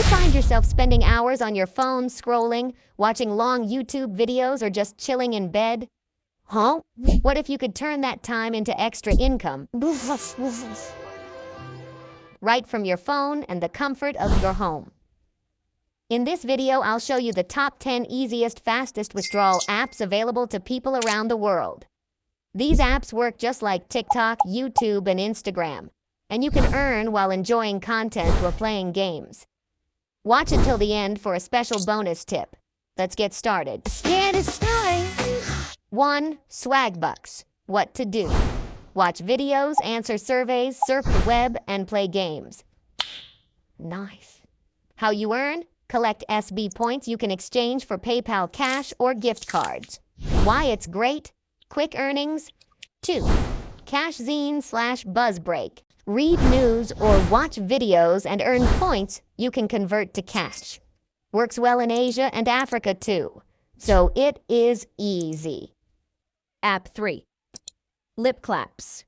find yourself spending hours on your phone scrolling, watching long YouTube videos, or just chilling in bed? Huh? What if you could turn that time into extra income? Right from your phone and the comfort of your home. In this video, I'll show you the top 10 easiest, fastest withdrawal apps available to people around the world. These apps work just like TikTok, YouTube, and Instagram, and you can earn while enjoying content or playing games. Watch until the end for a special bonus tip. Let's get started. 1. Swagbucks. What to do. Watch videos, answer surveys, surf the web, and play games. Nice. How you earn? Collect SB points you can exchange for PayPal cash or gift cards. Why it's great? Quick earnings. 2. Cash Zine/BuzzBreak. Read news or watch videos and earn points you can convert to cash. Works well in Asia and Africa too, so it is easy. App 3. Lip Claps.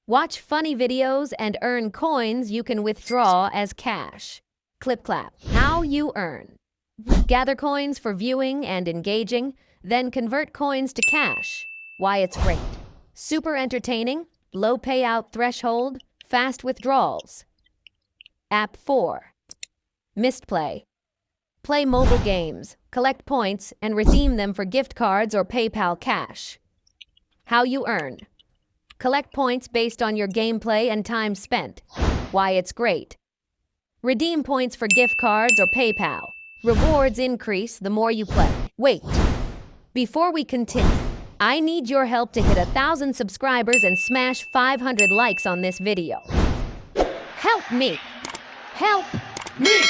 Watch funny videos and earn coins you can withdraw as cash. Clip Clap. How you earn. Gather coins for viewing and engaging, then convert coins to cash. Why it's great. Super entertaining, low payout threshold, fast withdrawals. App 4. Mistplay. Play mobile games, collect points, and redeem them for gift cards or PayPal cash. How you earn. Collect points based on your gameplay and time spent. Why it's great. Redeem points for gift cards or PayPal. Rewards increase the more you play. Wait, before we continue, I need your help to hit 1,000 subscribers and smash 500 likes on this video. Help me! Help me!